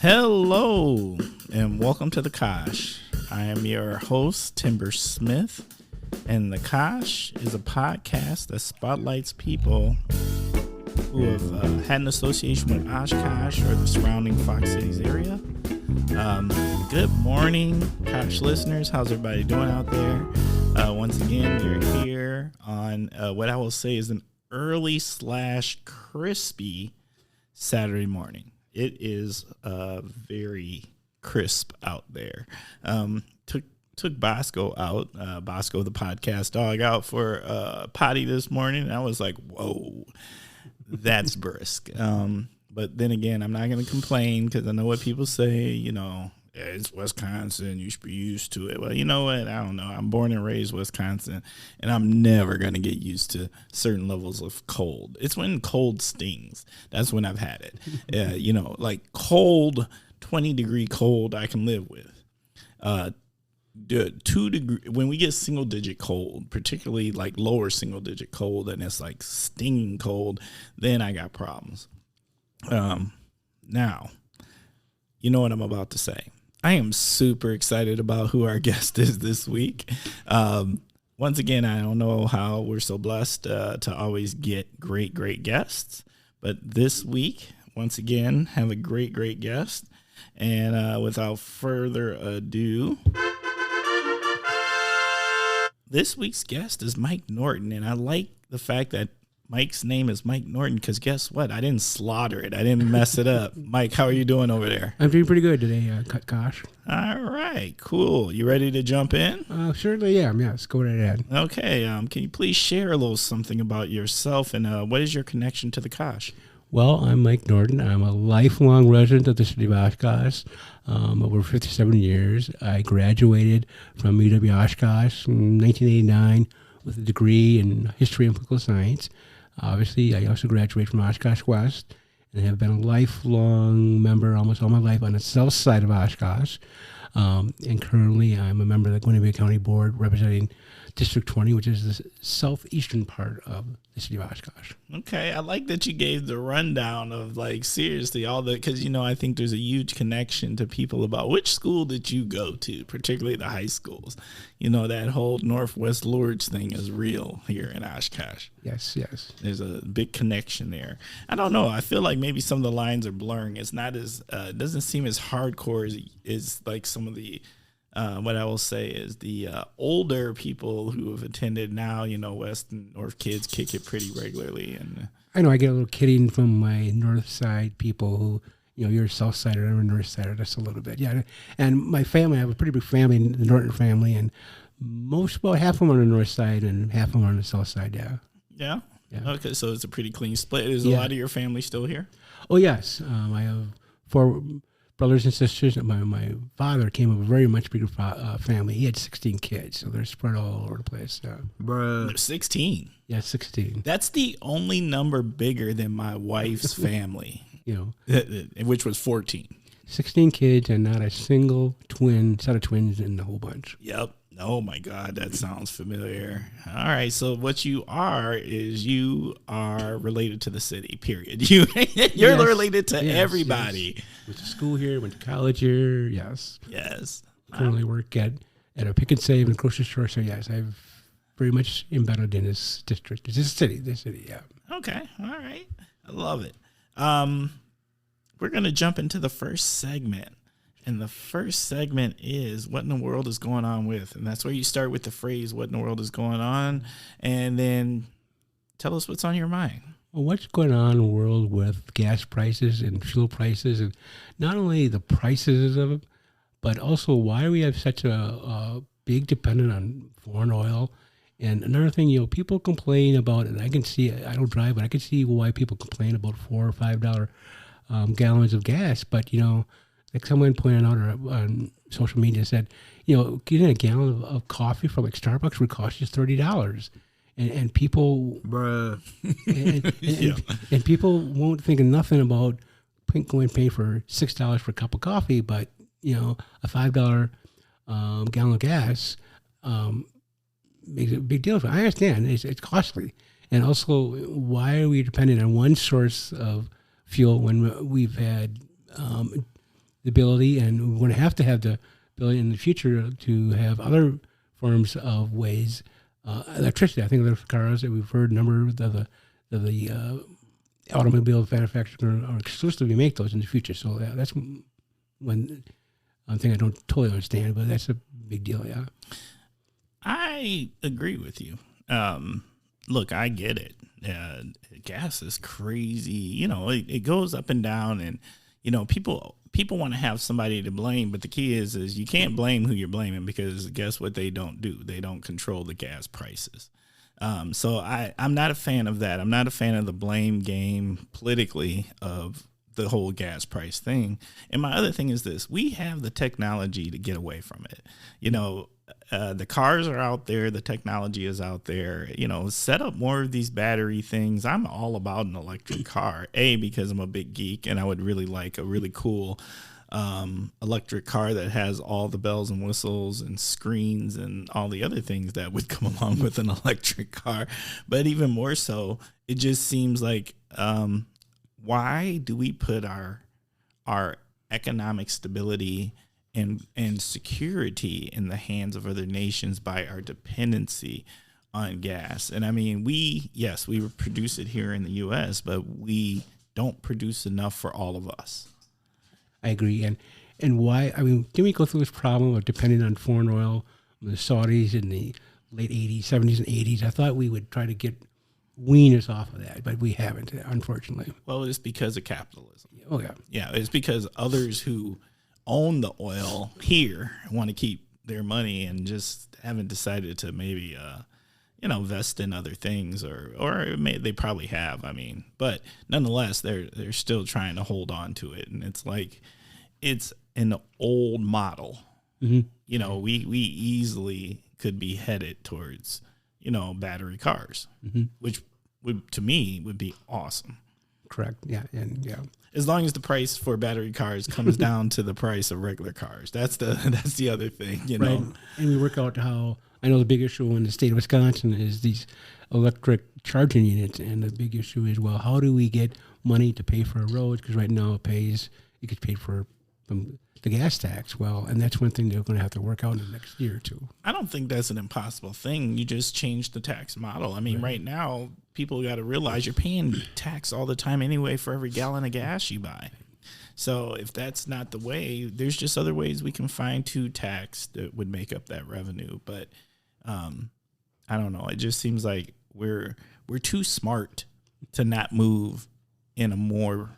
Hello, and welcome to the Kosh. I am your host, Timber Smith, and the Kosh is a podcast that spotlights people who have had an association with Oshkosh or the surrounding Fox Cities area. Good morning, Kosh listeners. How's everybody doing out there? Once again, you're here on what I will say is an early/crispy Saturday morning. It is very crisp out there. Took Bosco out, Bosco the podcast dog out for potty this morning. And I was like, whoa, that's brisk. But then again, I'm not going to complain because I know what people say, you know, it's Wisconsin, you should be used to it. Well, you know what? I don't know. I'm born and raised Wisconsin, and I'm never going to get used to certain levels of cold. It's when cold stings. That's when I've had it. You know, like cold, 20-degree cold I can live with. 2 degree when we get single-digit cold, particularly like lower single-digit cold, and it's like stinging cold, then I got problems. Now, you know what I'm about to say. I am super excited about who our guest is this week. Once again, I don't know how we're so blessed to always get great guests. But this week, once again, have a great guest. And without further ado, this week's guest is Mike Norton. And I like the fact that Mike's name is Mike Norton because guess what? I didn't slaughter it. I didn't mess it up. Mike, how are you doing over there? I'm doing pretty good today, Kosh. All right, cool. You ready to jump in? Certainly am. Yes, go right ahead. Okay. Can you please share a little something about yourself and what is your connection to the Kosh? Well, I'm Mike Norton. I'm a lifelong resident of the city of Oshkosh, over 57 years. I graduated from UW-Oshkosh in 1989 with a degree in history and political science. Obviously, I also graduated from Oshkosh West and have been a lifelong member almost all my life on the south side of Oshkosh. And currently, I'm a member of the Winnebago County Board representing District 20, which is the southeastern part of the city of Oshkosh. Okay, I like that you gave the rundown of, like, seriously, all the, because, you know, I think there's a huge connection to people about which school did you go to, particularly the high schools. You know, that whole Northwest Lourdes thing is real here in Oshkosh. Yes. There's a big connection there. I don't know. I feel like maybe some of the lines are blurring. It's not as, it doesn't seem as hardcore as like some of the, what I will say is the older people who have attended now, you know, West and North kids kick it pretty regularly. And I know I get a little kidding from my north side people who, you know, you're a south sider, I'm a north sider, just a little bit. Yeah. And my family, I have a pretty big family, the Norton family, and about half of them are on the north side and half of them are on the south side. Yeah. Okay. So it's a pretty clean split. Is a lot of your family still here? Oh, yes. I have 4 brothers and sisters. My father came of a very much bigger family. He had 16 kids, so they're spread all over the place. Bruh. 16? Yeah, 16. That's the only number bigger than my wife's family, you know, which was 14. 16 kids and not a single set of twins in the whole bunch. Yep. Oh, my God, that sounds familiar. All right, so what you are is you are related to the city, period. You're related to everybody. Yes. Went to school here, went to college here, yes. I currently work at a pick and save and grocery store, so yes, I've very much embedded in this district. This city, yeah. Okay, all right. I love it. We're going to jump into the first segment. And the first segment is what in the world is going on with. And that's where you start with the phrase, what in the world is going on? And then tell us what's on your mind. Well, what's going on in the world with gas prices and fuel prices? And not only the prices of it, but also why we have such a big dependence on foreign oil. And another thing, you know, people complain about, and I can see it, I don't drive, but I can see why people complain about $4 or $5 gallons of gas. But, you know, like someone pointed out on social media said, you know, getting a gallon of coffee from like Starbucks would cost you $30, and people, and people won't think of nothing about going and paying for $6 for a cup of coffee, but you know, a $5 gallon of gas makes it a big deal. I understand it's costly, and also why are we dependent on one source of fuel when we've had the ability, and we're going to have the ability in the future to have other forms of ways. Electricity, I think there's cars that we've heard a number of the automobile manufacturers are exclusively make those in the future. So that's one thing I don't totally understand, but that's a big deal, yeah. I agree with you. Look, I get it. Gas is crazy. You know, it goes up and down, and you know, people want to have somebody to blame, but the key is you can't blame who you're blaming, because guess what they don't do? They don't control the gas prices. So I'm not a fan of that. I'm not a fan of the blame game politically of the whole gas price thing. And my other thing is this: we have the technology to get away from it. You know, the cars are out there, the technology is out there. You know, set up more of these battery things. I'm all about an electric car, because I'm a big geek and I would really like a really cool electric car that has all the bells and whistles and screens and all the other things that would come along with an electric car. But even more so, it just seems like, why do we put our economic stability and security in the hands of other nations by our dependency on gas? And I mean, we produce it here in the U.S., but we don't produce enough for all of us. I agree. And why? I mean, can we go through this problem of depending on foreign oil, the Saudis in the late 80s, 70s, and 80s? I thought we would try to wean us off of that, but we haven't, unfortunately. Well, it's because of capitalism. Oh, yeah. Yeah, it's because others who own the oil here want to keep their money and just haven't decided to maybe, invest in other things, or they probably have. I mean, but nonetheless, they're still trying to hold on to it, and it's like it's an old model. Mm-hmm. You know, we easily could be headed towards battery cars, mm-hmm. which to me would be awesome. Correct. Yeah, and yeah. As long as the price for battery cars comes down to the price of regular cars, that's the other thing, you know. Right. And we work out how. I know the big issue in the state of Wisconsin is these electric charging units, and the big issue is, well, how do we get money to pay for our roads? Because right now it gets paid for from the gas tax. Well, and that's one thing they're going to have to work out in the next year or two. I don't think that's an impossible thing. You just change the tax model. I mean, right now, people got to realize you're paying tax all the time anyway for every gallon of gas you buy. So if that's not the way, there's just other ways we can find to tax that would make up that revenue. But I don't know. It just seems like we're too smart to not move in a more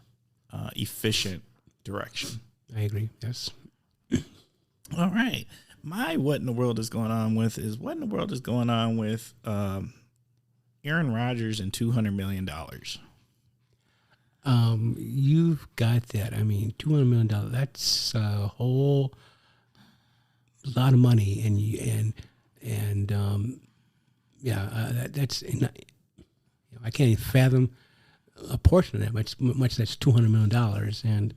efficient direction. I agree. Yes. All right. My what in the world is going on with Aaron Rodgers and $200 million. You've got that. I mean, $200 million. That's a whole lot of money, that's. I can't even fathom a portion of that. Much that's $200 million, and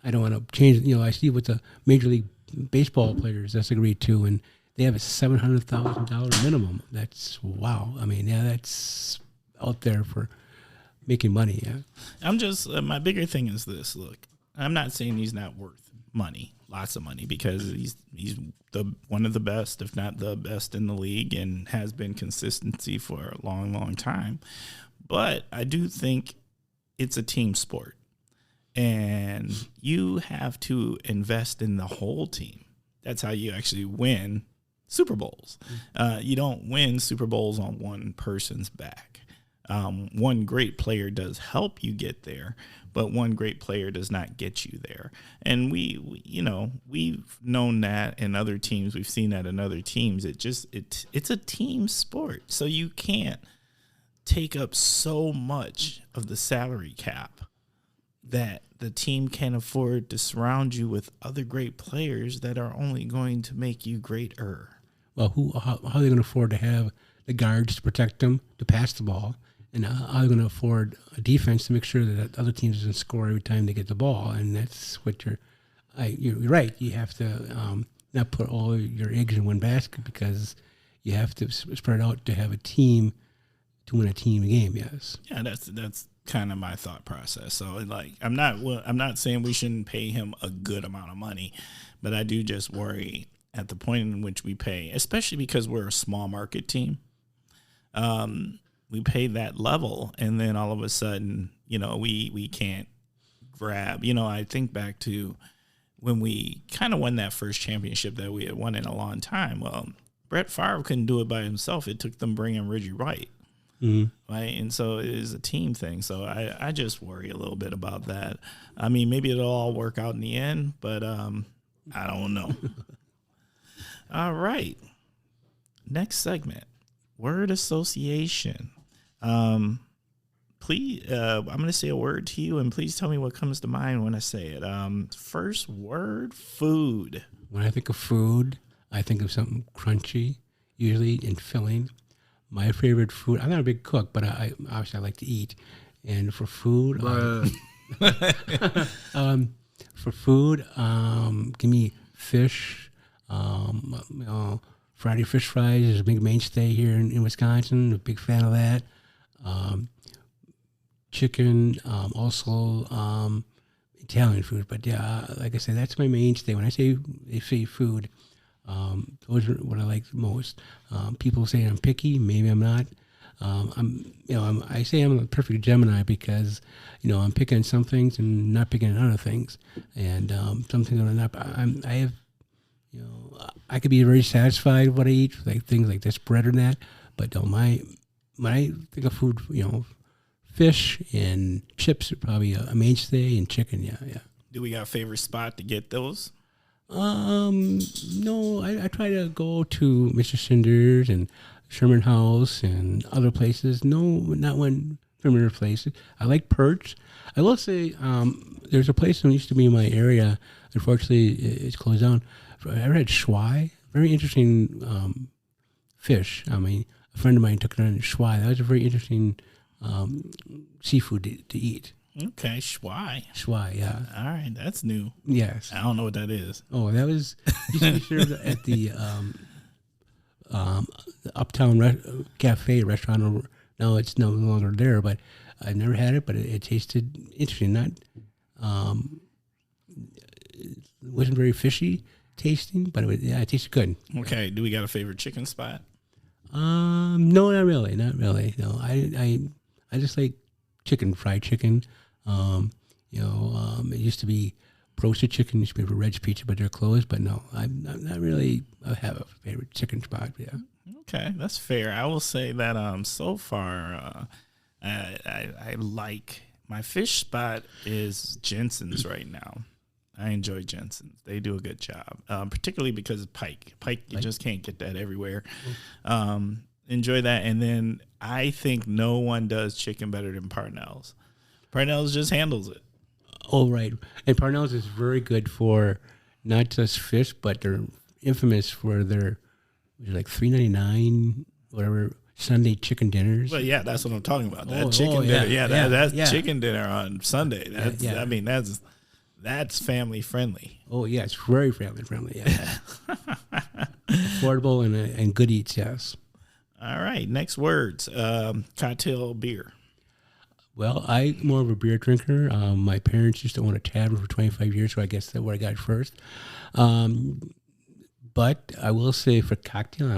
I don't want to change. I see what the Major League Baseball players that's agreed to, and they have a $700,000 minimum. That's wow. I mean, that's out there for making money. Yeah. I'm just my bigger thing is this. Look, I'm not saying he's not worth money, lots of money, because he's one of the best, if not the best in the league, and has been consistency for a long, long time. But I do think it's a team sport, and you have to invest in the whole team. That's how you actually win Super Bowls. You don't win Super Bowls on one person's back. One great player does help you get there, but one great player does not get you there. And we've known that in other teams. We've seen that in other teams. It's a team sport. So you can't take up so much of the salary cap that the team can afford to surround you with other great players that are only going to make you greater. Well, how are they going to afford to have the guards to protect them, to pass the ball? And how are they going to afford a defense to make sure that other teams doesn't score every time they get the ball? And that's what you're right. You have to not put all your eggs in one basket, because you have to spread out to have a team to win a team game. Yes. Yeah, that's kind of my thought process. So like, I'm not saying we shouldn't pay him a good amount of money, but I do just worry at the point in which we pay, especially because we're a small market team. We pay that level, and then all of a sudden, we can't grab. I think back to when we kind of won that first championship that we had won in a long time. Well, Brett Favre couldn't do it by himself. It took them bringing Reggie White. Mm-hmm. Right. And so it is a team thing. So I just worry a little bit about that. I mean, maybe it'll all work out in the end, but I don't know. All right. Next segment, word association. Please, I'm going to say a word to you, and please tell me what comes to mind when I say it. First word, food. When I think of food, I think of something crunchy, usually, and filling. My favorite food, I'm not a big cook, but I obviously I like to eat. And for food, give me fish. Friday fish fries is a big mainstay here in Wisconsin. A big fan of that. Chicken, also Italian food. But yeah, like I said, that's my mainstay. When I say food, those are what I like the most. People say I'm picky. Maybe I'm not. I say I'm a perfect Gemini because, I'm picking some things and not picking other things. And some things I'm not. I could be very satisfied with what I eat, like things like this bread or that. But when I think of food, fish and chips are probably a mainstay, and chicken, yeah. Do we got a favorite spot to get those? No, I try to go to Mr. Cinder's and Sherman House and other places. No, not one familiar place. I like Perch. I will say, there's a place that used to be in my area. Unfortunately, it's closed down. I ever had schwai, very interesting fish. I mean, a friend of mine took it on schwai. That was a very interesting seafood to eat. Okay, schwai. Schwai, yeah. All right, that's new. Yes. I don't know what that is. Oh, that was used to be served at the Uptown Cafe restaurant. Now it's no longer there, but I never had it, but it tasted interesting. Not, it wasn't very fishy tasting, but it tasted good. Okay, do we got a favorite chicken spot? No, not really. No, I just like fried chicken. It used to be roasted chicken. Used to be Red's Pizza, but they're closed. But no, I'm not really. I have a favorite chicken spot. Yeah. Okay, that's fair. I will say that so far, I like my fish spot is Jensen's right now. I enjoy Jensen's. They do a good job, particularly because of pike. You just can't get that everywhere. Enjoy that. And then I think no one does chicken better than Parnell's. Parnell's just handles it. Oh, right. And Parnell's is very good for not just fish, but they're infamous for their like $3.99, whatever, Sunday chicken dinners. Well, yeah, that's what I'm talking about. That chicken dinner. Yeah, that's chicken dinner on Sunday. I mean, that's family friendly. Oh, yeah, it's very family friendly. Yeah. Affordable and good eats, yes. All right, next words. Cocktail beer. Well, I'm more of a beer drinker. My parents used to own a tavern for 25 years, so I guess that's where I got it first. But I will say for cocktail,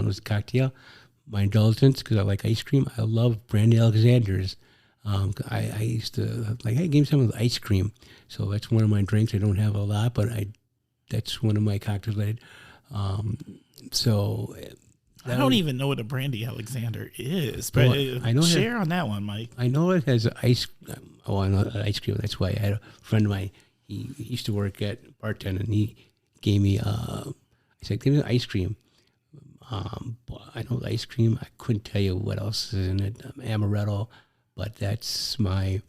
my indulgence, because I like ice cream, I love Brandy Alexander's. I used to, hey, give me some of the ice cream. So that's one of my drinks. I don't have a lot, but that's one of my cocktails. I don't even know what a Brandy Alexander is. But I know share on that one, Mike. I know it has ice. Oh, I know ice cream. That's why I had a friend of mine. He used to work at bartender, and he gave me. He said, "Give me the ice cream." I know the ice cream. I couldn't tell you what else is in it. Amaretto, but that's my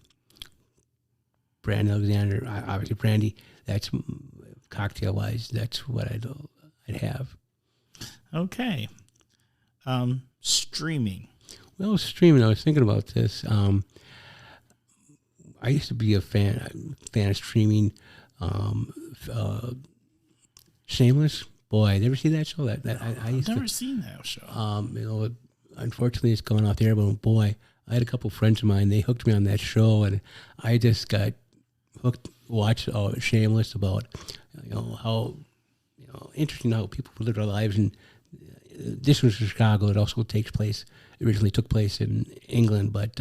Brandy Alexander. Obviously, brandy. That's cocktail wise. That's what I'd have. Okay. Streaming. Well, streaming. I was thinking about this. I used to be a fan of streaming. Shameless. Boy, never see that show. I've never seen that show. unfortunately, it's gone off the air. But boy, I had a couple friends of mine. They hooked me on that show, and I just got hooked. Watched Shameless about how interesting how people live their lives. And this was Chicago. It also originally took place in England, but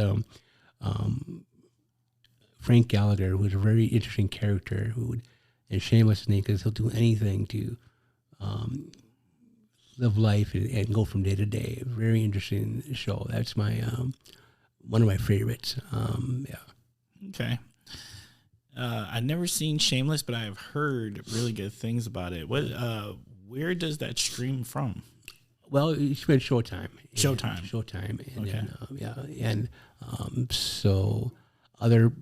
Frank Gallagher, who was a very interesting character, and Shameless, because he'll do anything to live life and go from day to day. Very interesting show. That's my one of my favorites. Okay. I've never seen Shameless, but I've heard really good things about it. Where does that stream from? Well, it's been Showtime. Showtime. And and so other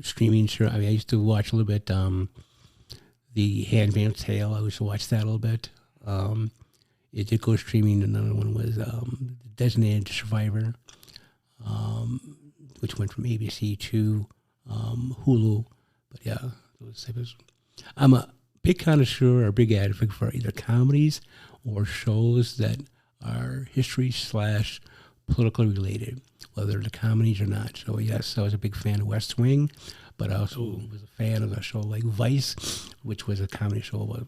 streaming show. I used to watch a little bit. The Handmaid's Tale. I used to watch that a little bit. It did go streaming. Another one was Designated Survivor, which went from ABC to Hulu. But yeah, those types. I'm a big connoisseur or big advocate for either comedies or shows that are history/politically related, whether the comedies or not. So yes, I was a big fan of West Wing, but I also was a fan of a show like Vice, which was a comedy show about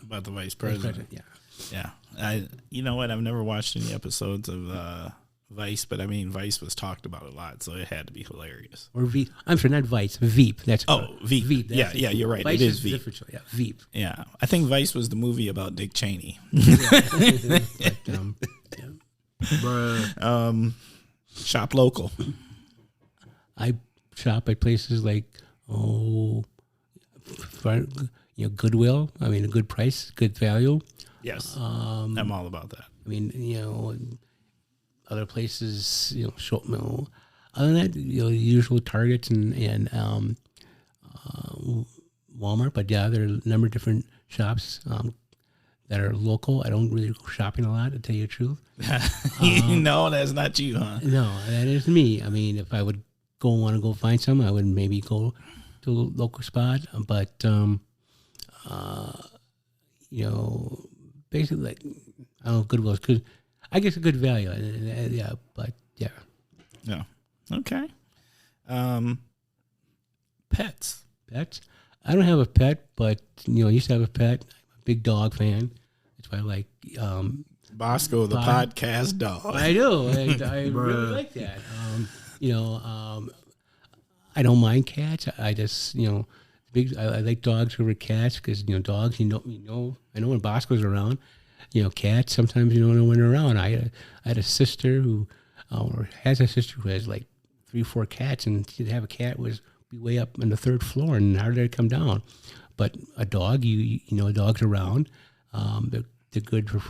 about the vice president. Yeah. You know what? I've never watched any episodes of Vice, but I mean, Vice was talked about a lot, so it had to be hilarious. Or Veep. I'm sorry, not Vice. Veep. That's Veep. Veep. Yeah, you're right. Vice it is Veep. Yeah, Veep. Yeah, I think Vice was the movie about Dick Cheney. Shop local. I shop at places like Goodwill. I mean, a good price, good value. Yes, I'm all about that. I mean, other places, other than that, the usual Targets and Walmart. But yeah, there are a number of different shops that are local. I don't really go shopping a lot, to tell you the truth. No, that's not you, huh? No, that is me. I mean, if I would want to go find some, I would maybe go to a local spot. But basically, like, I don't know, Goodwill's good. I guess a good value. Yeah, but yeah. Yeah. Okay. Pets. I don't have a pet, but I used to have a pet. I'm a big dog fan. That's why I like Bosco, the podcast dog. I do. I really like that. I don't mind cats. I just I like dogs over cats because dogs. I know when Bosco's around. Cats sometimes you don't know when they're around. I had a sister who has a sister who has like 3-4 cats, and she'd have a cat be way up on the 3rd floor and hardly come down. But a dog, a dog's around. They're good for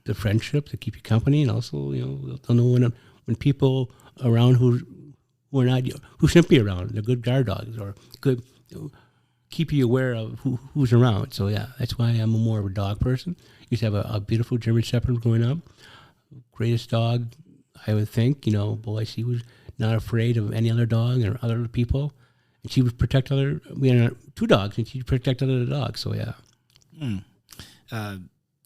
the friendship, to keep you company, and also they'll know when people around who shouldn't be around. They're good guard dogs or good. Keep you aware of who's around. So yeah, that's why I'm more of a dog person. Used to have a beautiful German Shepherd growing up. Greatest dog, I would think. Boy, she was not afraid of any other dog or other people, and she would protect other. We had 2 dogs, and she'd protect other dogs. So yeah.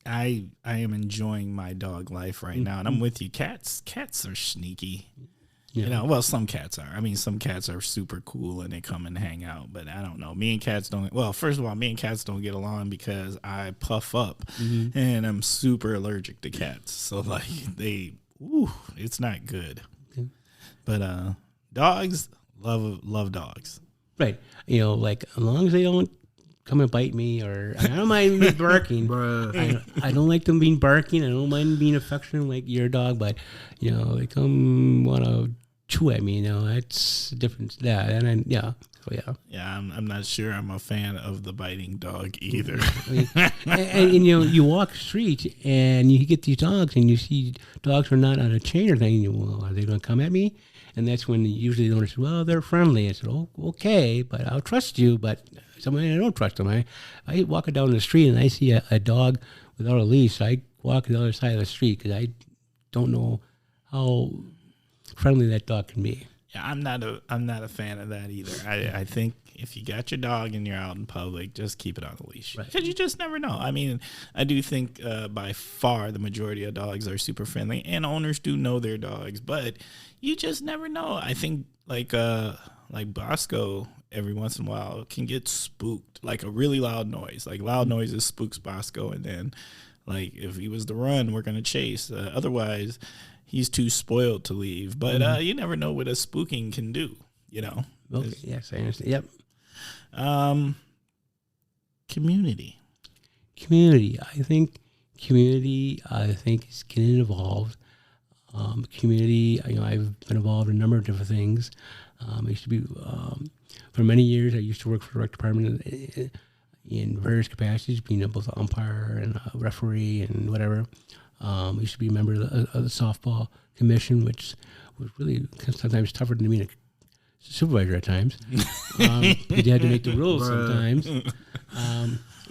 I am enjoying my dog life right now, and I'm with you. Cats are sneaky. Yeah. Some cats are. I mean, some cats are super cool and they come and hang out, but I don't know. Me and cats don't. Well, first of all, me and cats don't get along because I puff up and I'm super allergic to cats. So like it's not good. Okay. But dogs, love dogs. Right. Like as long as they don't come and bite me, or I don't mind them barking. I don't like them being barking. I don't mind being affectionate like your dog, but they come want to chew at me. That's different. Yeah, and so yeah. Yeah, I'm not sure I'm a fan of the biting dog either. and you walk the street and you get these dogs, and you see dogs are not on a chain or anything. Well, are they going to come at me? And that's when usually the owner says, well, they're friendly. I said, oh, okay, but I'll trust you. But somebody I don't trust them. I walk down the street and I see a dog without a leash. I walk to the other side of the street because I don't know how friendly that dog can be. I'm not a fan of that either. I think if you got your dog and you're out in public, just keep it on a leash, because you just never know. I mean, I do think by far the majority of dogs are super friendly, and owners do know their dogs, but you just never know. I think like Bosco every once in a while can get spooked, like a really loud noise. Like loud noises spooks Bosco, and then like if he was to run, we're gonna chase. Otherwise, he's too spoiled to leave. But you never know what a spooking can do, you know. Okay. Yes, I understand. Yep. Community. I think community is getting involved. Community, I've been involved in a number of different things. I used to be, for many years, I used to work for the rec department in various capacities, being both an umpire and a referee and whatever. I used to be a member of the softball commission, which was really sometimes tougher than being a supervisor at times. You had to make the rules sometimes.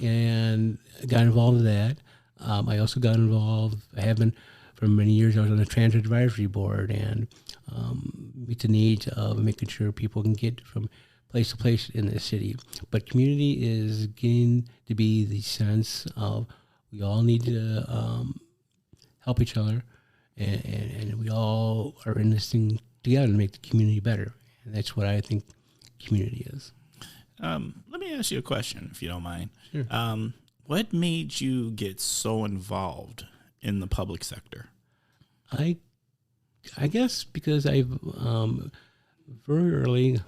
And got involved in that. I also got involved, I have been for many years, I was on the transit advisory board and meet the needs of making sure people can get from place to place in the city. But community is getting to be the sense of we all need to help each other, and we all are in this thing together to make the community better. And that's what I think community is. Let me ask you a question, if you don't mind. Sure. What made you get so involved in the public sector? I guess because I've very early,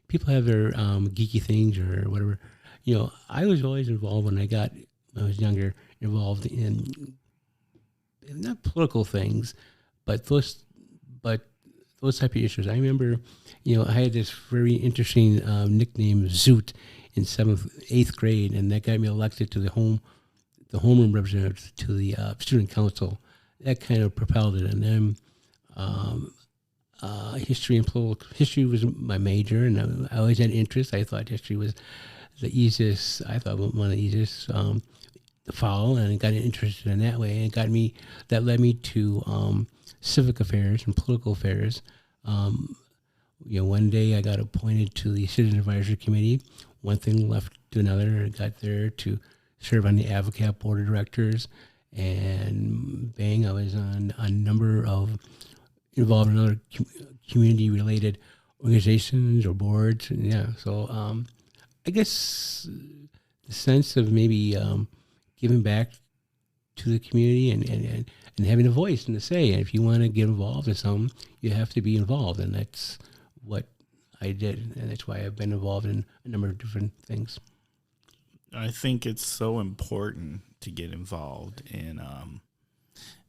people have their geeky things or whatever. I was always involved when I was younger, involved in not political things, but those type of issues. I remember, I had this very interesting nickname, Zoot, in 8th grade, and that got me elected to the homeroom representative to the student council. That kind of propelled it. And then history and political history was my major, and I always had interest. I thought history was the easiest. I thought one of the easiest to follow, and I got interested in that way. And that led me to civic affairs and political affairs. One day I got appointed to the Citizen Advisory Committee. One thing left to another. I got there to serve on the AVCAP Board of Directors, and bang, I was on a number of involved in other community-related organizations or boards. And so I guess the sense of maybe giving back to the community and having a voice and a say. And if you want to get involved in something, you have to be involved, and that's what I did, and that's why I've been involved in a number of different things. I think it's so important to get involved in.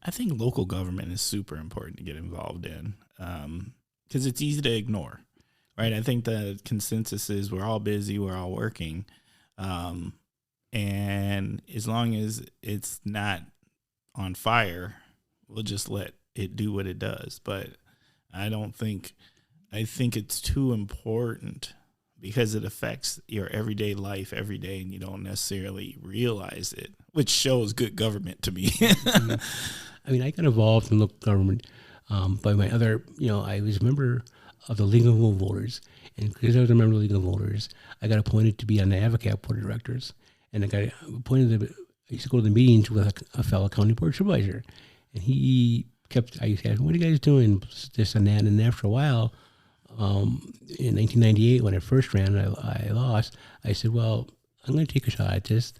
I think local government is super important to get involved in because it's easy to ignore, right? I think the consensus is we're all busy, we're all working, and as long as it's not on fire, we'll just let it do what it does. But I think it's too important because it affects your everyday life every day, and you don't necessarily realize it, which shows good government to me. I mean, I got involved in local government by my other, I was a member of the League of Home Voters, and because I was a member of the League of Voters, I got appointed to be on the AVCAP Board of Directors, and I got appointed I used to go to the meetings with a fellow county board supervisor, and I used to ask, what are you guys doing, this and that, and after a while, in 1998, when I first ran, I lost. I said, well, I'm going to take a shot at this.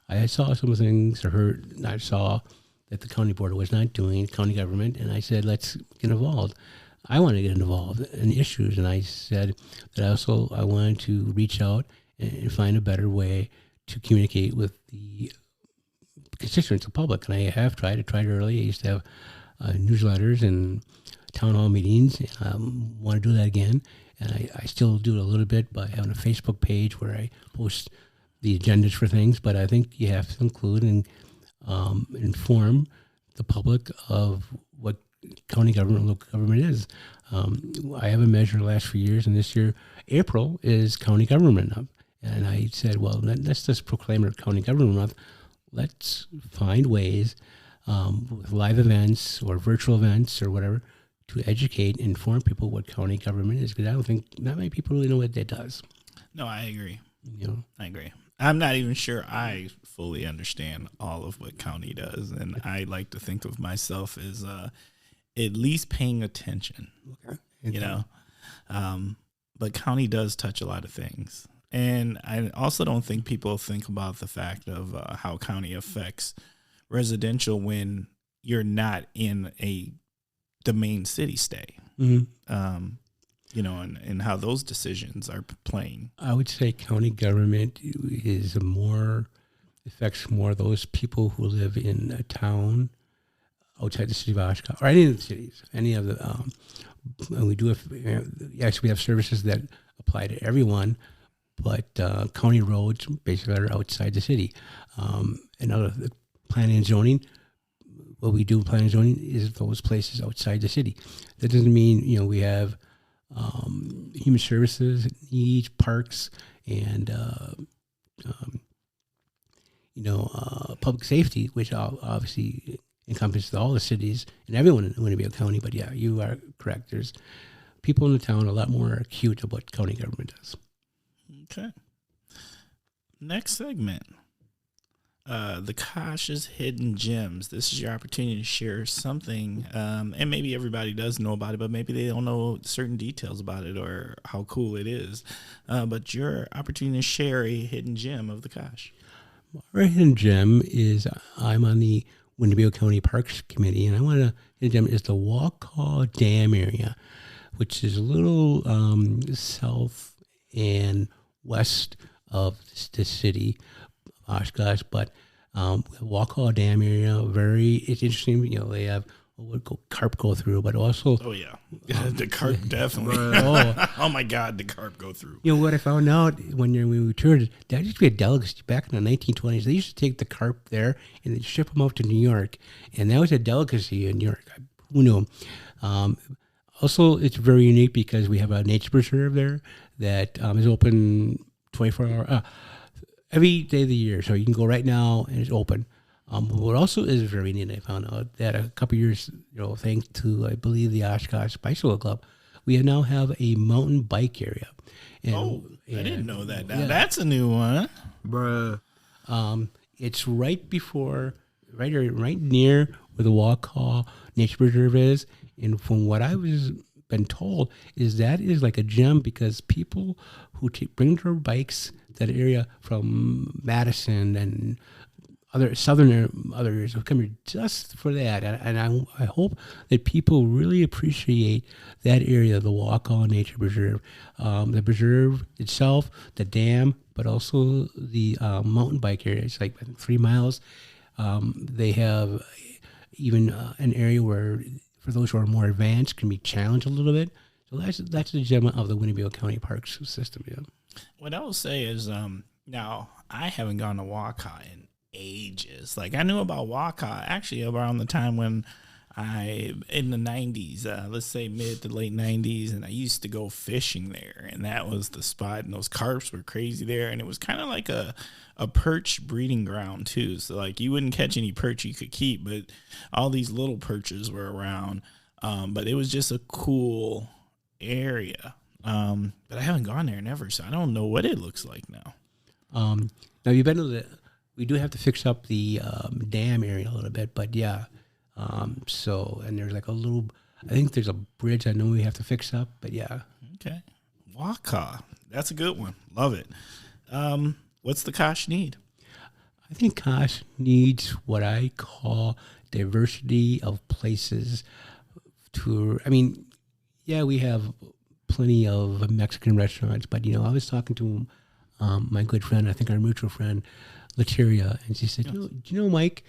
I saw some things that the county board was not doing, county government, and I said, let's get involved. I want to get involved in issues, and I said that I wanted to reach out and find a better way to communicate with the constituents, the public, and I have tried. I tried early. I used to have newsletters and town hall meetings. I want to do that again, and I still do it a little bit by having a Facebook page where I post the agendas for things, but I think you have to include and inform the public of what county government, local government is. I have a measure the last few years, and this year, April, is County Government Month. And I said, well, let's just proclaim it County Government Month. Let's find ways with live events or virtual events or whatever to educate, inform people what county government is, because I don't think not many people really know what that does. No, I agree. You know, I agree. I'm not even sure I fully understand all of what county does, and I like to think of myself as at least paying attention. okay. You know, but county does touch a lot of things, and I also don't think people think about the fact of how county affects residential when you're not in the main city stay. Mm-hmm. You know, and how those decisions are playing. I would say county government affects more those people who live in a town outside the city of Oshkosh, or any of the cities, any of the. And we do have, we have services that apply to everyone, but county roads basically are outside the city. And other planning and zoning, what we do in planning and zoning is those places outside the city. That doesn't mean we have human services needs, parks, and public safety, which obviously encompasses all the cities and everyone in Winnebago County. But yeah, you are correct. There's people in the town a lot more acute of what county government does. Okay. Next segment. The Kosh's Hidden Gems. This is your opportunity to share something, and maybe everybody does know about it, but maybe they don't know certain details about it or how cool it is. But your opportunity to share a hidden gem of the Kosh. Our hidden gem is I'm on the Winnebago County Parks Committee, and I want to hidden gem is the Waukau Dam area, which is a little south and west of the city. Oshkosh, but Waukau Dam area, it's interesting. They have carp go through, but also the carp definitely. Oh my God, the carp go through. What I found out when we returned, that used to be a delicacy back in the 1920s. They used to take the carp there and they'd ship them out to New York, and that was a delicacy in New York. Who knew? Also, it's very unique because we have a nature preserve there that is open 24 hours. Every day of the year, so you can go right now and it's open. What also is very neat, I found out that a couple of years, thanks to I believe the Oshkosh Bicycle Club, we now have a mountain bike area. And I didn't know that. Now that's a new one, bruh. It's right near where the Waukau Nature Preserve is, and from what I was been told, is that is like a gem because people who bring their bikes that area from Madison and other southern areas will come here just for that, and I hope that people really appreciate that area, the Waukau Nature Preserve, the preserve itself, the dam, but also the mountain bike area. It's like 3 miles. They have even an area where, for those who are more advanced, can be challenged a little bit. So that's the gem of the Winnebago County Parks system. Yeah. What I will say is, now I haven't gone to Waukau in ages. Like I knew about Waukau actually around the time when in the 90s, let's say mid to late 90s, and I used to go fishing there, and that was the spot, and those carps were crazy there, and it was kind of like a perch breeding ground too. So like you wouldn't catch any perch you could keep, but all these little perches were around. But it was just a cool area. But I haven't gone there never, so I don't know what it looks like now. Now you've been to we do have to fix up the dam area a little bit, but yeah. And there's like I think there's a bridge I know we have to fix up, but yeah. Okay. Waukau. That's a good one. Love it. What's the Kosh need? I think Kosh needs what I call diversity of places we have plenty of Mexican restaurants, but I was talking to my good friend, I think our mutual friend, Lateria, and she said, do you know, Mike,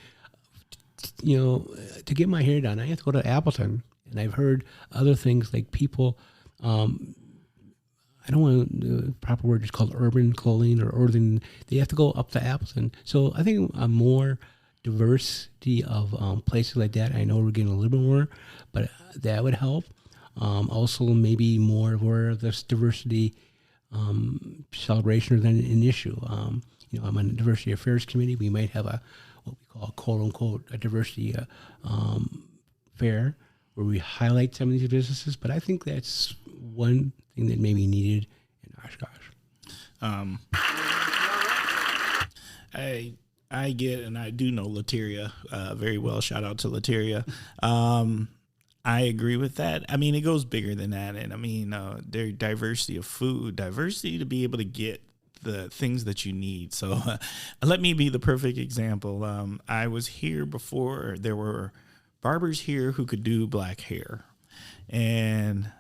to get my hair done, I have to go to Appleton, and I've heard other things like people, I don't want the proper word is called urban clothing or urban. They have to go up to Appleton. So I think a more diversity of places like that. I know we're getting a little bit more, but that would help. Also, maybe more where this diversity celebration is an issue. I'm on the Diversity Affairs Committee. We might have what we call, quote unquote, a diversity fair where we highlight some of these businesses. But I think that's one thing that may be needed in Oshkosh. I get, and I do know Lateria very well. Shout out to Lateria. I agree with that. I mean, it goes bigger than that. And I mean, their diversity of food, diversity to be able to get the things that you need. So let me be the perfect example. I was here before. There were barbers here who could do black hair. And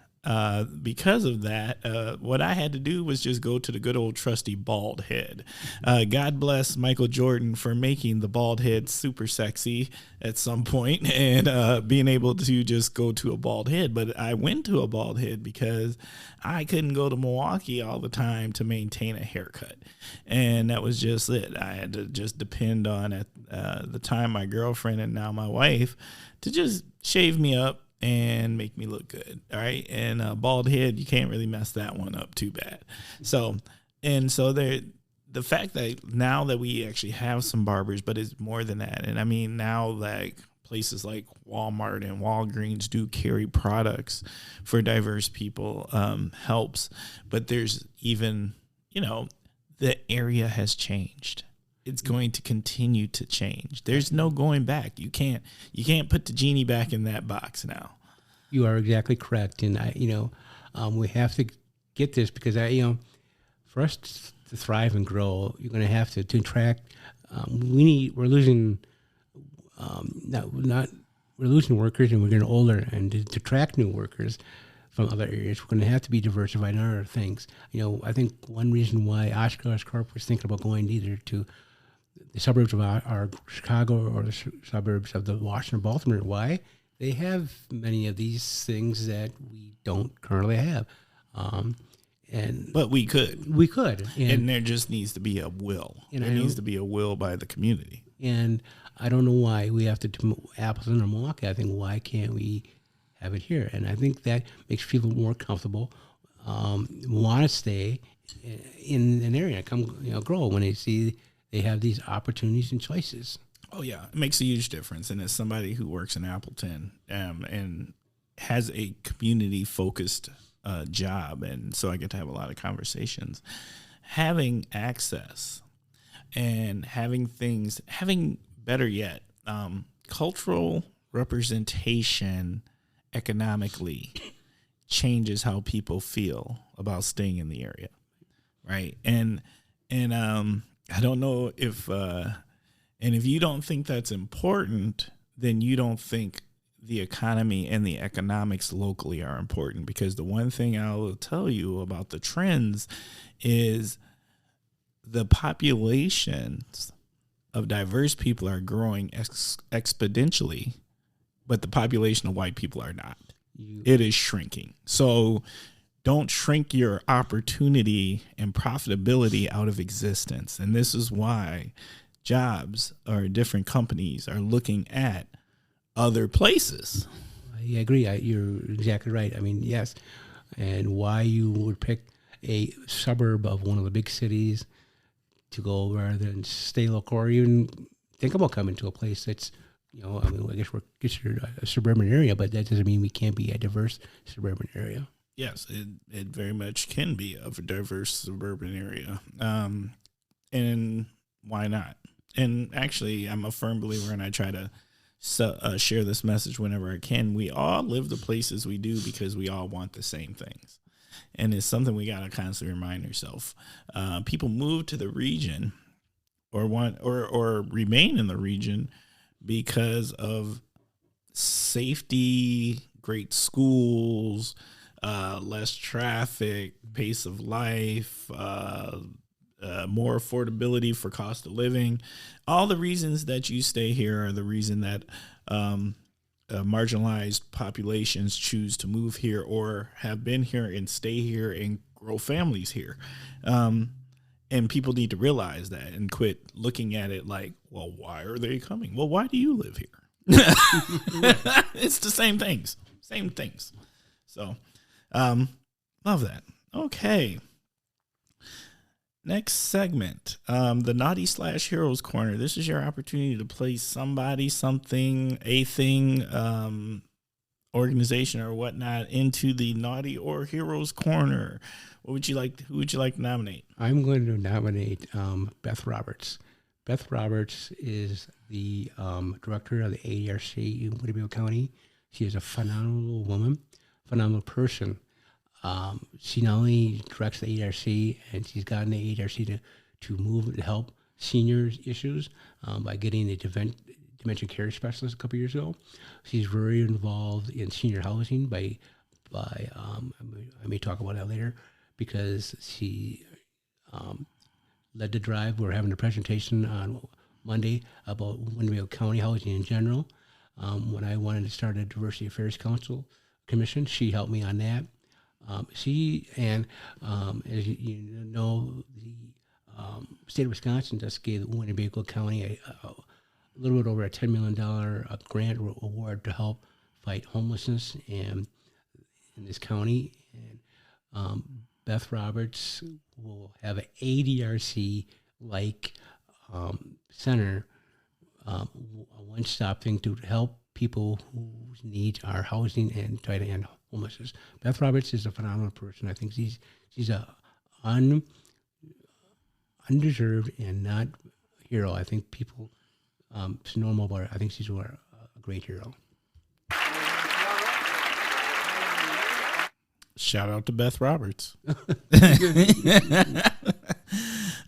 because of that, what I had to do was just go to the good old trusty bald head. God bless Michael Jordan for making the bald head super sexy at some point and being able to just go to a bald head. But I went to a bald head because I couldn't go to Milwaukee all the time to maintain a haircut. And that was just it. I had to just depend on, at the time, my girlfriend and now my wife to just shave me up and make me look good. All right. And a bald head, you can't really mess that one up too bad. So the fact that now that we actually have some barbers, but it's more than that. And I mean, now like places like Walmart and Walgreens do carry products for diverse people, helps. But there's even, the area has changed. It's going to continue to change. There's no going back. You can't put the genie back in that box now. You are exactly correct. And we have to get this because for us to thrive and grow, you're going to have to attract. We're losing workers, and we're getting older, and to attract new workers from other areas, we're going to have to be diversified in other things. I think one reason why Oshkosh Corp was thinking about going either to the suburbs of our Chicago or the suburbs of the Washington, Baltimore. Why? They have many of these things that we don't currently have. But we could. We could. And there just needs to be a will. There needs to be a will by the community. And I don't know why we have to do Appleton or Milwaukee. I think, why can't we have it here? And I think that makes people more comfortable, want to stay in an area, grow when they see they have these opportunities and choices. Oh, yeah. It makes a huge difference. And as somebody who works in Appleton and has a community-focused job, and so I get to have a lot of conversations, having access and having better yet, cultural representation economically changes how people feel about staying in the area, right? And I don't know if, and if you don't think that's important, then you don't think the economy and the economics locally are important. Because the one thing I will tell you about the trends is the populations of diverse people are growing exponentially, but the population of white people are not. It is shrinking. So don't shrink your opportunity and profitability out of existence. And this is why jobs or different companies are looking at other places. I agree. You're exactly right. I mean, yes. And why you would pick a suburb of one of the big cities to go rather than stay local, or even think about coming to a place that's, I guess we're considered a suburban area, but that doesn't mean we can't be a diverse suburban area. Yes, it very much can be a diverse suburban area. And why not? And actually, I'm a firm believer, and I try to share this message whenever I can. We all live the places we do because we all want the same things. And it's something we got to constantly remind ourselves. People move to the region or remain in the region because of safety, great schools, less traffic, pace of life, more affordability for cost of living. All the reasons that you stay here are the reason that marginalized populations choose to move here or have been here and stay here and grow families here. And people need to realize that and quit looking at it like, well, why are they coming? Well, why do you live here? It's the same things. So, love that. Okay. Next segment, the Naughty / Heroes Corner. This is your opportunity to play somebody, something, a thing, organization or whatnot into the Naughty or Heroes Corner, who would you like to nominate? I'm going to nominate Beth Roberts. Beth Roberts is the director of the ADRC in Winnebago County. She is a phenomenal woman, phenomenal person. She not only directs the ADRC, and she's gotten the ADRC to move and help seniors issues by getting a dementia care specialist a couple years ago. She's very involved in senior housing by I may talk about that later, because she led the drive. We're having a presentation on Monday about Winnebago County housing in general. When I wanted to start a Diversity Affairs Commission, she helped me on that. She and as you know, the state of Wisconsin just gave Winnebago County a little bit over a $10 million grant award to help fight homelessness in this county. And Beth Roberts will have an ADRC-like center, a one-stop thing to help people whose needs are housing and try to end homelessness. Beth Roberts is a phenomenal person. I think she's a undeserved and not hero. I think people it's normal about her. I think she's a great hero. Shout out to Beth Roberts.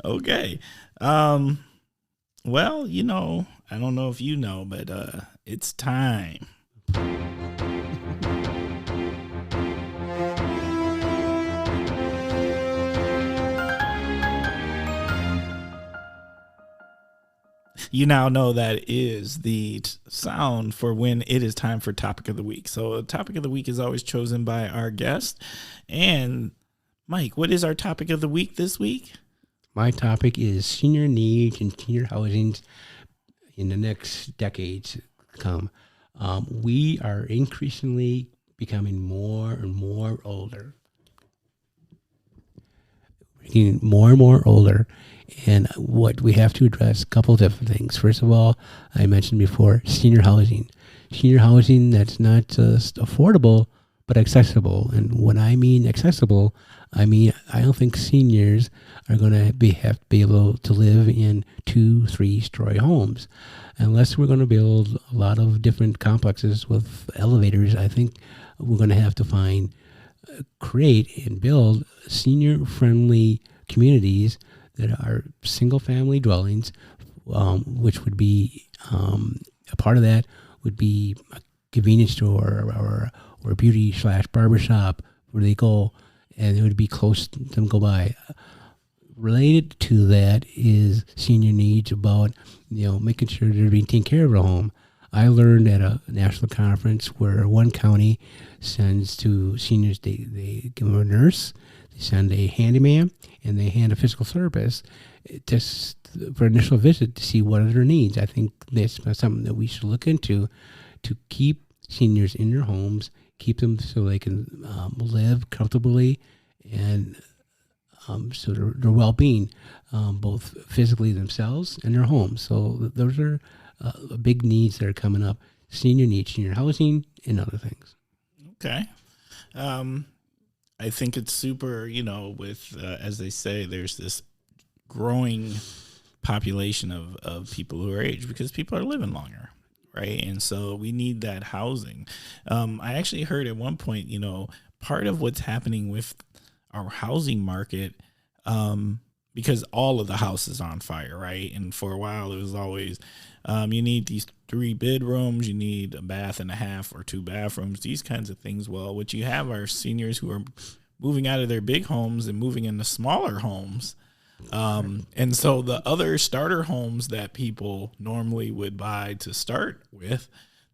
Okay. Well, I don't know if you know, but it's time. You now know that is the sound for when it is time for Topic of the Week. So Topic of the Week is always chosen by our guest. And Mike, what is our Topic of the Week this week? My topic is senior needs and senior housing in the next decades to come. We are increasingly becoming more and more older. Getting more and more older. And what we have to address, a couple of different things. First of all, I mentioned before, senior housing. Senior housing that's not just affordable, but accessible. And when I mean accessible, I mean I don't think seniors are going to have to be able to live in 2-3-story homes. Unless we're going to build a lot of different complexes with elevators, I think we're going to have to create and build senior-friendly communities that are single-family dwellings, which would be a part of that would be a convenience store or a beauty/barber shop where they go, and it would be close to them go by. Related to that is senior needs about making sure they're being taken care of at home. I learned at a national conference where one county sends to seniors, they give them a nurse, they send a handyman, and they hand a physical therapist just for initial visit to see what are their needs. I think that's something that we should look into to keep seniors in their homes, keep them so they can live comfortably and so their well-being, both physically themselves and their homes. So those are big needs that are coming up. Senior needs, senior housing, and other things. Okay. I think it's super, with, as they say, there's this growing population of people who are aged because people are living longer, right? And so we need that housing. I actually heard at one point, part of what's happening with our housing market, because all of the houses are on fire, right? And for a while, it was always, you need these 3 bedrooms, you need a bath and a half or 2 bathrooms, these kinds of things. Well, what you have are seniors who are moving out of their big homes and moving into smaller homes. And so the other starter homes that people normally would buy to start with,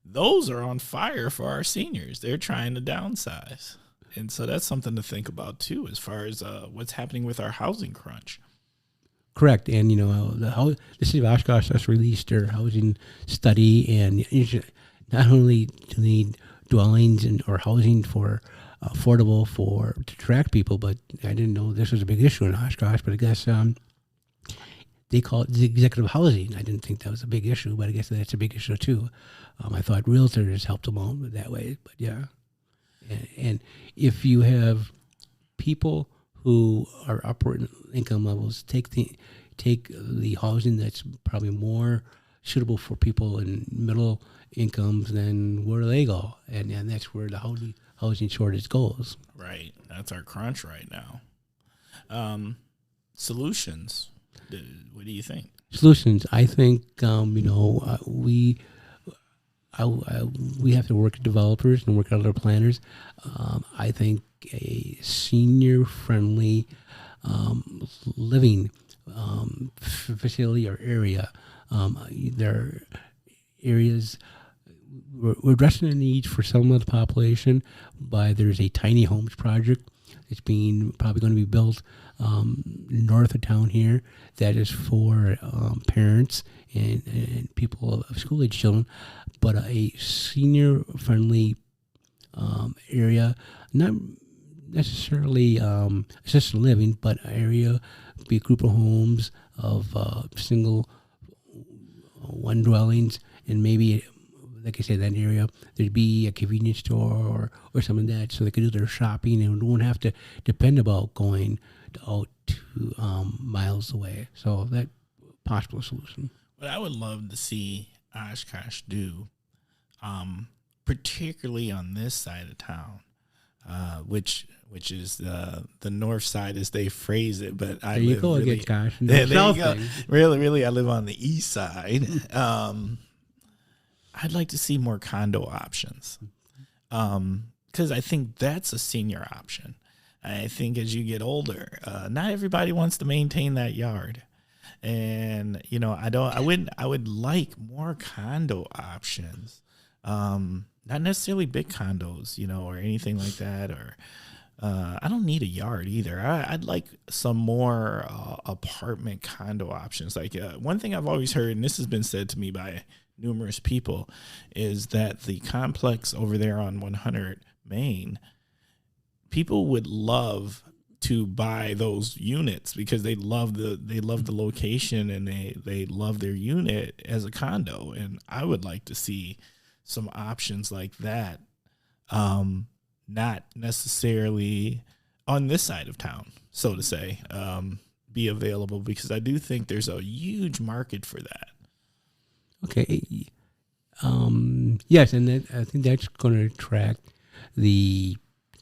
those are on fire for our seniors. They're trying to downsize. And so that's something to think about, too, as far as what's happening with our housing crunch. Correct. And, the city of Oshkosh just released their housing study. And not only do they need dwellings or housing for affordable to attract people, but I didn't know this was a big issue in Oshkosh. But I guess they call it the executive housing. I didn't think that was a big issue, but I guess that's a big issue too. I thought realtors helped them out that way, but yeah. And if you have people who are upper income levels, take the housing that's probably more suitable for people in middle incomes, then where do they go? And that's where the housing shortage goes. Right. That's our crunch right now. Solutions. What do you think? Solutions. I think we have to work with developers and work with other planners. I think a senior-friendly living facility or area. There are areas we're addressing the needs for some of the population. There's a tiny homes project that's probably going to be built north of town here. That is for parents and people of school-age children, but a senior-friendly area, not necessarily assisted living, but an area, be a group of homes of single one dwellings, and maybe, like I said, that area, there'd be a convenience store or something like that, so they could do their shopping and won't have to depend about going out to miles away. So that possible solution. What I would love to see Oshkosh do, particularly on this side of town, which is the north side as they phrase it, but I there you live go really, again, Josh. there you go. Really, I live on the east side. I'd like to see more condo options, because I think that's a senior option. I think as you get older, not everybody wants to maintain that yard, and I would like more condo options. Not necessarily big condos, or anything like that, or I don't need a yard either. I'd like some more apartment condo options. Like one thing I've always heard, and this has been said to me by numerous people, is that the complex over there on 100 Main, people would love to buy those units because they love the location and they love their unit as a condo. And I would like to see some options like that, not necessarily on this side of town, so to say, be available, because I do think there's a huge market for that. Okay. Yes, and I think that's going to attract the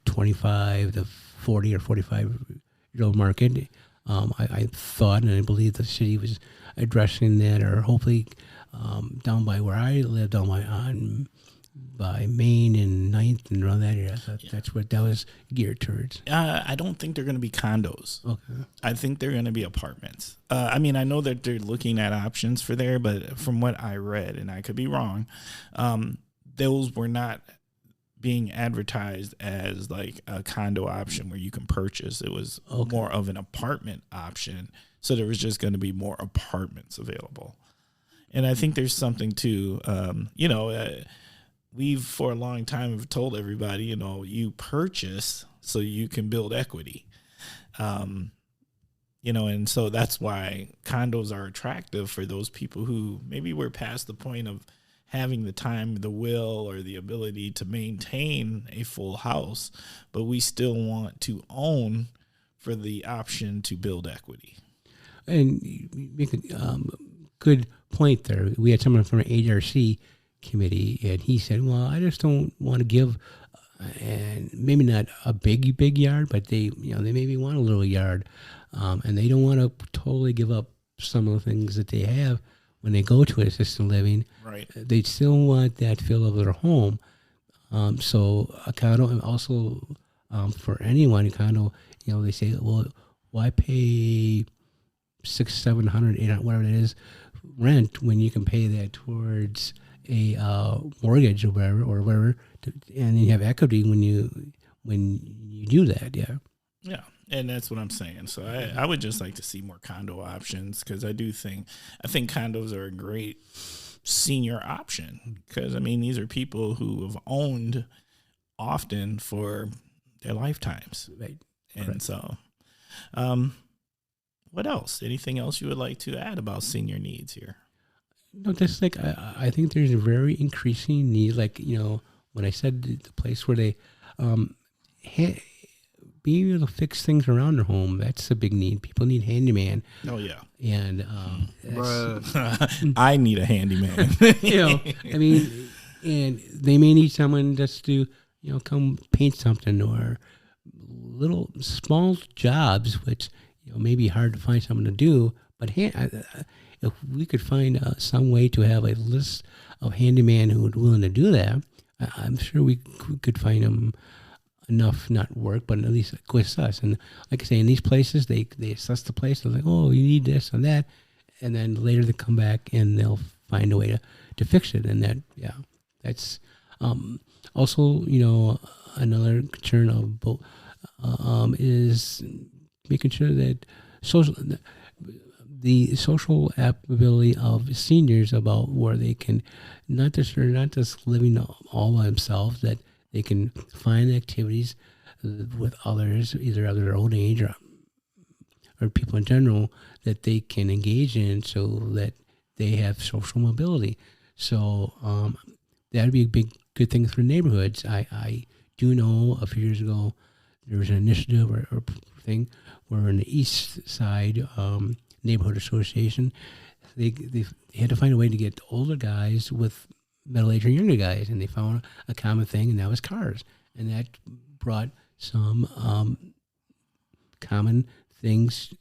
25 to 40 or 45-year-old market. I thought, and I believe the city was addressing that, or hopefully down by where I live, by Main and 9th and around that area. That's what that was geared towards. I don't think they're going to be condos. Okay. I think they're going to be apartments. I know that they're looking at options for there, but from what I read, and I could be wrong, those were not being advertised as like a condo option where you can purchase. It was more of an apartment option. So there was just going to be more apartments available. And I think there's something to, we've for a long time have told everybody, you purchase so you can build equity. And so that's why condos are attractive for those people who maybe we're past the point of having the time, the will, or the ability to maintain a full house, but we still want to own for the option to build equity. And you make a good point there. We had someone from an HRC committee, and he said, well, I just don't want to give, and maybe not a big yard, but they maybe want a little yard, and they don't want to totally give up some of the things that they have when they go to assisted living. Right. They still want that feel of their home. So a condo, and also for anyone, a condo, they say, well, why pay $600, $700, $800, whatever it is, rent when you can pay that towards a mortgage or whatever, and you have equity when you do that. Yeah, and that's what I'm saying. So I would just like to see more condo options, because I think condos are a great senior option, because these are people who have owned often for their lifetimes, right? And correct. So what else? Anything else you would like to add about senior needs here? No, that's like, I think there's a very increasing need. Like, when I said the place where they being able to fix things around their home, that's a big need. People need handyman. Oh, yeah. And I need a handyman. I mean, and they may need someone just to, come paint something, or little small jobs, which, may be hard to find someone to do. But if we could find some way to have a list of handyman who would be willing to do that, I'm sure we could find them enough, not work, but at least assist us. And like I say, in these places, they assess the place. They're like, oh, you need this and that. And then later they come back and they'll find a way to fix it. And that's also, another concern of both is making sure that the social ability of seniors about where they can not just living all by themselves, that they can find activities with others, either of their own age or people in general, that they can engage in so that they have social mobility. So that would be a good thing for neighborhoods. I do know a few years ago there was an initiative or thing where in the East Side Neighborhood Association, they had to find a way to get older guys with middle-aged or younger guys, and they found a common thing, and that was cars. And that brought some common things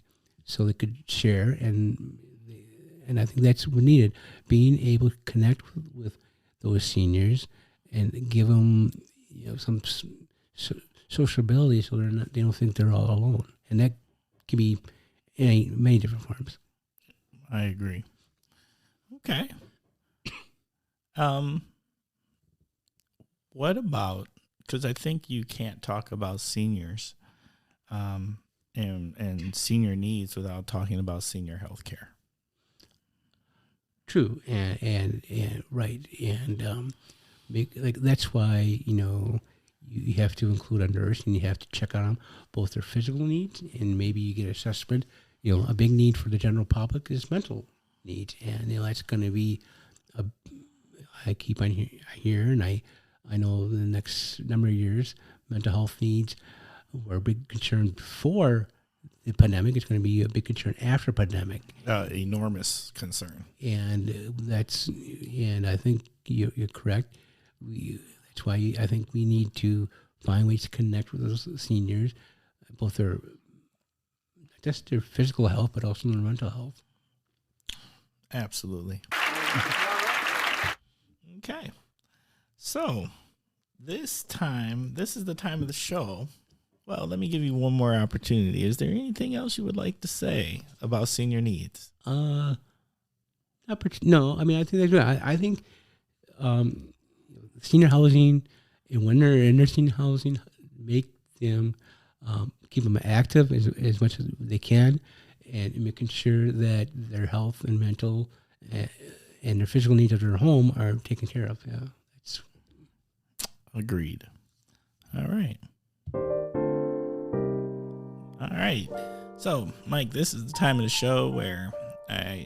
so they could share, and I think that's what needed, being able to connect with those seniors and give them some sociability so they don't think they're all alone. And that can be in many different forms. I agree. Okay. What about, because I think you can't talk about seniors and senior needs without talking about senior health care. True, and right, and that's why you have to include a nurse, and you have to check on them, both their physical needs, and maybe you get assessment. A big need for the general public is mental needs, and that's going to be I keep on here, and I know the next number of years, mental health needs were a big concern before the pandemic. It's going to be a big concern after pandemic. Enormous concern. And I think you're correct. That's why I think we need to find ways to connect with those seniors, both not just their physical health, but also their mental health. Absolutely. Okay. So this is the time of the show. Well, let me give you one more opportunity. Is there anything else you would like to say about senior needs? No. I mean, I think that's good. I think senior housing, and when they're in their senior housing, make them keep them active as much as they can, and making sure that their health and mental and their physical needs of their home are taken care of. Yeah, that's agreed. All right. So, Mike, this is the time of the show where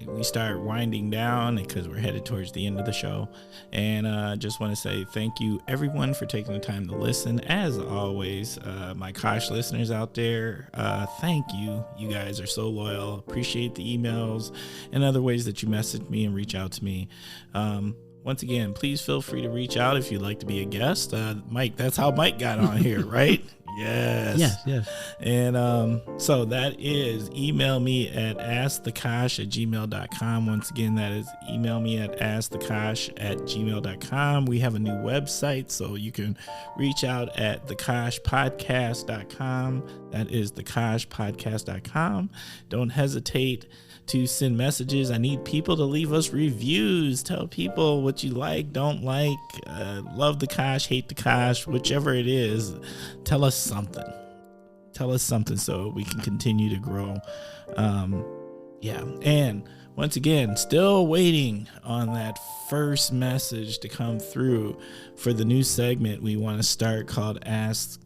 we start winding down because we're headed towards the end of the show. And I just want to say thank you, everyone, for taking the time to listen. As always, my Kosh listeners out there, thank you. You guys are so loyal. Appreciate the emails and other ways that you message me and reach out to me. Once again, please feel free to reach out if you'd like to be a guest. Mike, that's how Mike got on here, right? Yes. And so that is email me at askthekosh@gmail.com. Once again, that is email me at askthekosh@gmail.com. We have a new website, so you can reach out at thekoshpodcast.com. That is thekoshpodcast.com. Don't hesitate to send messages. I need people to leave us reviews. Tell people what you like, don't like, love the Kosh, hate the Kosh, whichever it is. Tell us something so we can continue to grow. And once again, still waiting on that first message to come through for the new segment we want to start called Ask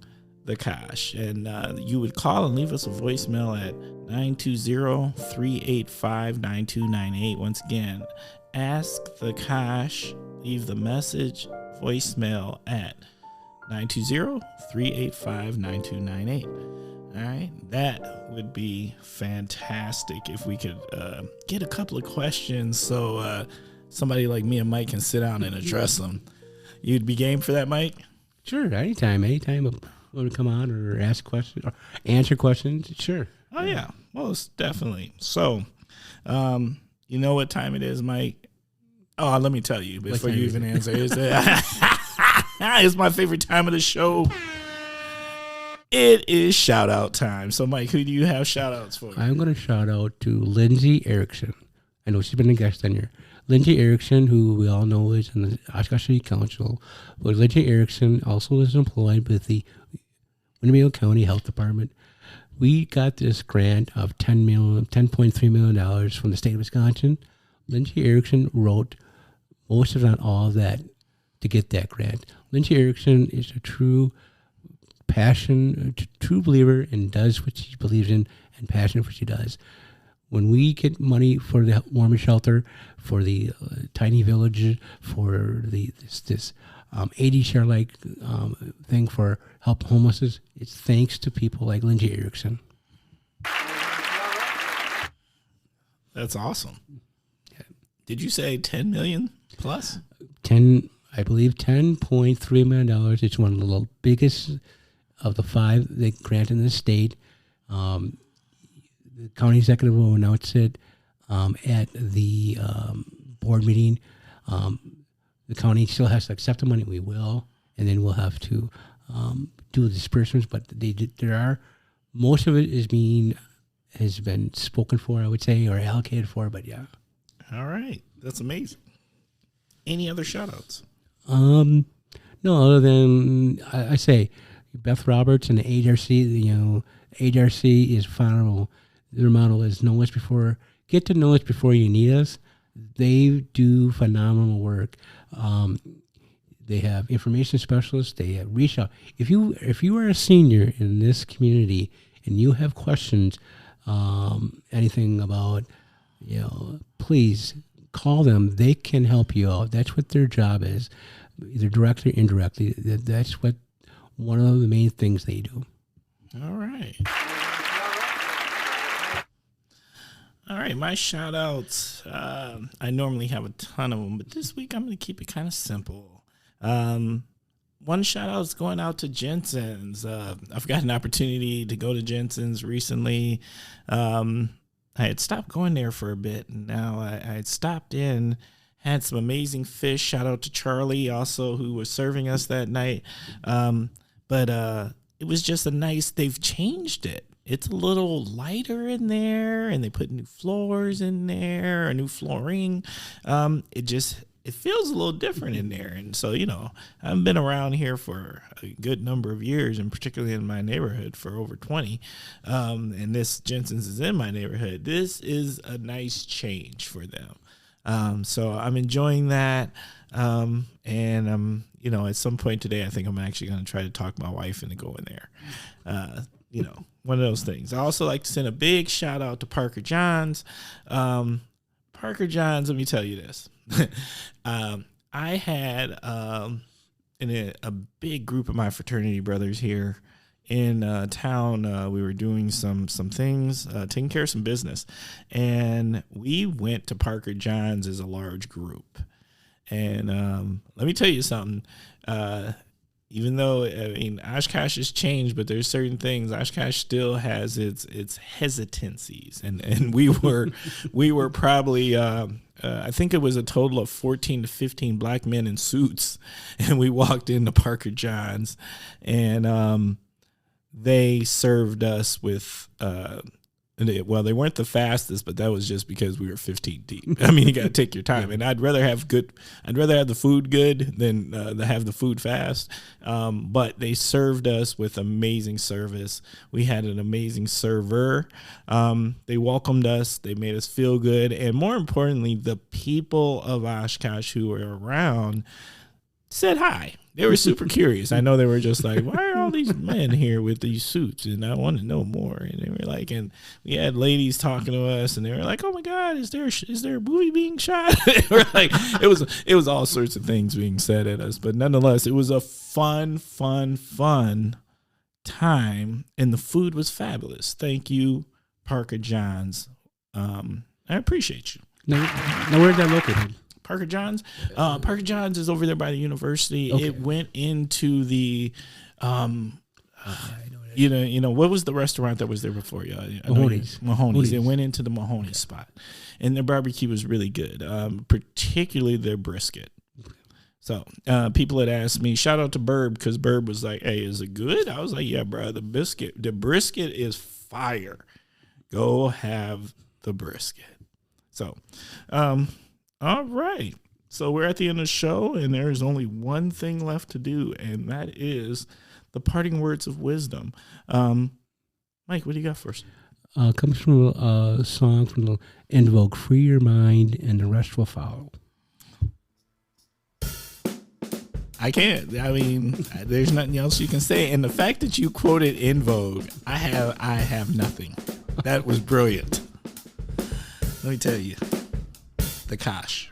the Kosh. And you would call and leave us a voicemail at 920-385-9298. Once again, Ask the Kosh. Leave the message voicemail at 920-385-9298. All right, that would be fantastic if we could get a couple of questions so somebody like me and Mike can sit down and address them. You'd be game for that, Mike? Sure, anytime want to come on or ask questions or answer questions, sure. Oh, yeah, most definitely. So, you know what time it is, Mike? Oh, let me tell you before you even answer. It's my favorite time of the show. It is shout out time. So, Mike, who do you have shout outs for? I'm going to shout out to Lindsay Erickson. I know she's been a guest on here. Lindsay Erickson, who we all know is in the Oshkosh City Council, but Lindsay Erickson also is employed with the Winnebago County Health Department. We got this grant of $10.3 million from the state of Wisconsin. Lindsay Erickson wrote most, if not all, of that to get that grant. Lindsay Erickson is a true true believer and does what she believes in and passionate for what she does. When we get money for the warming shelter, for the tiny village, for this 80 share like thing for help homelessness, it's thanks to people like Lindsay Erickson. That's awesome. Yeah. Did you say 10 million plus? I believe $10.3 million. It's one of the biggest of the 5 they grant in the state. The county executive will announce it at the board meeting. The county still has to accept the money. We will, and then we'll have to do the disbursements. But most of it has been spoken for, I would say, or allocated for. But yeah. All right, that's amazing. Any other shout outs? No, other than I say Beth Roberts and the HRC. HRC is phenomenal. Their model is get to know us before you need us. They do phenomenal work. They have information specialists. They have reach out. If you are a senior in this community and you have questions, anything about, please call them. They can help you out. That's what their job is, either directly or indirectly. That's what one of the main things they do. All right. All right, my shout outs. I normally have a ton of them, but this week I'm going to keep it kind of simple. One shout out is going out to Jensen's. I've got an opportunity to go to Jensen's recently. I had stopped going there for a bit, and now I had stopped in, had some amazing fish. Shout out to Charlie also, who was serving us that night. But it was just they've changed it. It's a little lighter in there, and they put new floors in there, a new flooring. It feels a little different in there. And so, I've been around here for a good number of years, and particularly in my neighborhood for over 20. And this Jensen's is in my neighborhood. This is a nice change for them. So I'm enjoying that. And at some point today, I think I'm actually going to try to talk my wife into going there. One of those things. I also like to send a big shout out to Parker Johns. Parker Johns, let me tell you this. I had a big group of my fraternity brothers here in town. We were doing some things, taking care of some business. And we went to Parker Johns as a large group. And let me tell you something. Even though Oshkosh has changed, but there's certain things Oshkosh still has its hesitancies, and we were probably I think it was a total of 14 to 15 black men in suits, and we walked into Parker Johns, and they served us with. They weren't the fastest, but that was just because we were 15 deep. I mean, you got to take your time, and I'd rather have the food good than have the food fast. But they served us with amazing service. We had an amazing server. They welcomed us. They made us feel good, and more importantly, the people of Oshkosh who were around said hi. They were super curious. I know they were just like, why are all these men here with these suits? And I want to know more. And they were like, and we had ladies talking to us, and they were like, oh my God, is there a movie being shot? They were like, it was all sorts of things being said at us. But nonetheless, it was a fun time, and the food was fabulous. Thank you, Parker Johns. I appreciate you. Now where's that located? Parker Johns. Parker Johns is over there by the university. Okay. It went into the, you know, what was the restaurant that was there before you? Mahoney's. Mahoney's. It went into the Mahoney spot, and their barbecue was really good, particularly their brisket. So people had asked me, shout out to Burb, because Burb was like, hey, is it good? I was like, yeah, bro, the brisket is fire. Go have the brisket. So, all right. So we're at the end of the show, and there's only one thing left to do, and that is the parting words of wisdom. Mike, what do you got first? Comes from a song from the In Vogue, Free Your Mind, and the rest will follow. I can't. I mean, there's nothing else you can say. And the fact that you quoted In Vogue, I have nothing. That was brilliant. Let me tell you, the Kosh.